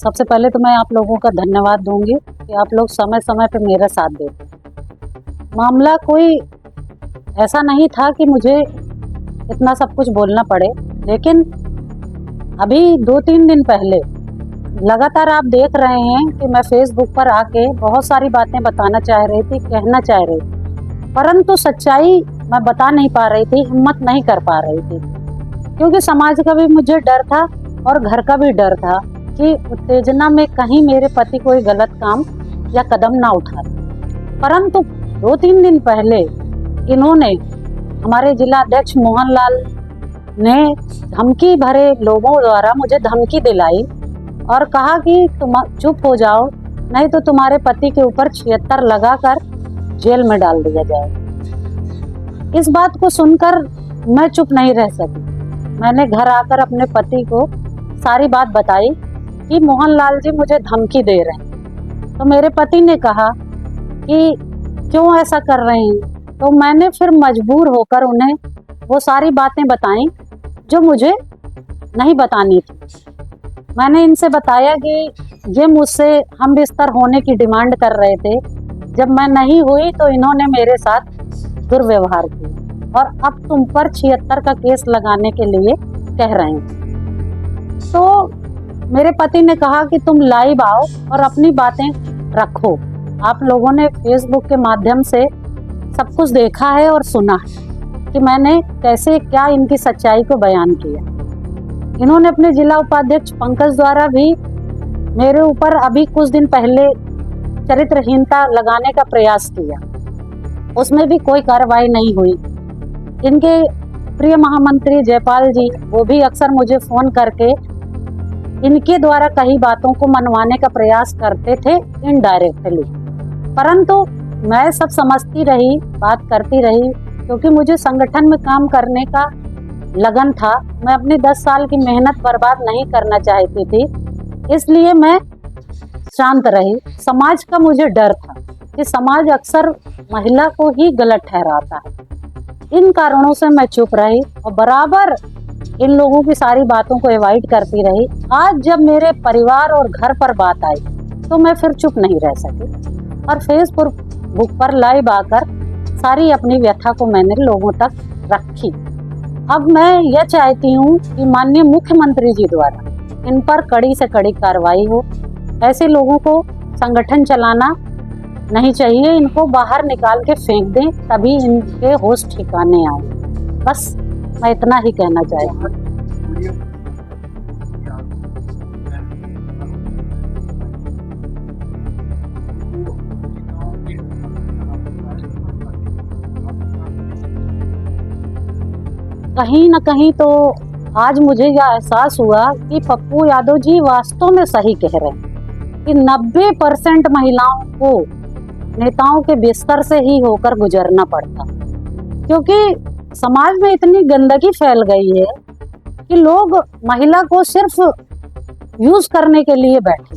सबसे पहले तो मैं आप लोगों का धन्यवाद दूंगी कि आप लोग समय समय पे मेरा साथ देते हैं। मामला कोई ऐसा नहीं था कि मुझे इतना सब कुछ बोलना पड़े, लेकिन अभी 2-3 दिन पहले लगातार आप देख रहे हैं कि मैं फेसबुक पर आके बहुत सारी बातें बताना चाह रही थी, कहना चाह रही थी, परंतु सच्चाई मैं बता नहीं पा रही थी, हिम्मत नहीं कर पा रही थी, क्योंकि समाज का भी मुझे डर था और घर का भी डर था कि उत्तेजना में कहीं मेरे पति कोई गलत काम या कदम ना उठाए। परंतु 2-3 दिन पहले इन्होंने, हमारे जिला अध्यक्ष मोहनलाल ने धमकी भरे लोगों द्वारा मुझे धमकी दिलाई और कहा कि तुम चुप हो जाओ, नहीं तो तुम्हारे पति के ऊपर 76 लगाकर जेल में डाल दिया जाए। इस बात को सुनकर मैं चुप नहीं रह सकी। मैंने घर आकर अपने पति को सारी बात बताई कि मोहनलाल जी मुझे धमकी दे रहे हैं। तो मेरे पति ने कहा कि क्यों ऐसा कर रहे हैं। तो मैंने फिर मजबूर होकर उन्हें वो सारी बातें बताई जो मुझे नहीं बतानी थी। मैंने इनसे बताया कि ये मुझसे हम बिस्तर होने की डिमांड कर रहे थे, जब मैं नहीं हुई तो इन्होंने मेरे साथ दुर्व्यवहार किया और अब तुम पर 76 का केस लगाने के लिए कह रहे हैं। तो मेरे पति ने कहा कि तुम लाइव आओ और अपनी बातें रखो। आप लोगों ने फेसबुक के माध्यम से सब कुछ देखा है और सुना है कि मैंने कैसे क्या इनकी सच्चाई को बयान किया। इन्होंने अपने जिला उपाध्यक्ष पंकज द्वारा भी मेरे ऊपर अभी कुछ दिन पहले चरित्रहीनता लगाने का प्रयास किया, उसमें भी कोई कार्रवाई नहीं हुई। इनके प्रिय महामंत्री जयपाल जी, वो भी अक्सर मुझे फोन करके इनके द्वारा कई बातों को मनवाने का प्रयास करते थे इनडायरेक्टली, परंतु मैं सब समझती रही, बात करती रही, क्योंकि मुझे संगठन में काम करने का लगन था। मैं अपनी 10 साल की मेहनत बर्बाद नहीं करना चाहती थी, इसलिए मैं शांत रही। समाज का मुझे डर था कि समाज अक्सर महिला को ही गलत ठहराता है। इन कारणों से मैं चुप रही और बराबर इन लोगों की सारी बातों को अवॉइड करती रही। आज जब मेरे परिवार और घर पर बात आई तो मैं फिर चुप नहीं रह सकी और फेसबुक पर लाइव आकर सारी अपनी व्यथा को मैंने लोगों तक रखी। अब मैं यह चाहती हूँ कि माननीय मुख्यमंत्री जी द्वारा इन पर कड़ी से कड़ी कार्रवाई हो। ऐसे लोगों को संगठन चलाना नहीं चाहिए, इनको बाहर निकाल के फेंक दें, तभी इनके होश ठिकाने आए। बस मैं इतना ही कहना चाहती हूँ। कहीं न कहीं तो आज मुझे यह एहसास हुआ कि पप्पू यादव जी वास्तव में सही कह रहे हैं कि 90% महिलाओं को नेताओं के बिस्तर से ही होकर गुजरना पड़ता, क्योंकि समाज में इतनी गंदगी फैल गई है कि लोग महिला को सिर्फ यूज करने के लिए बैठे।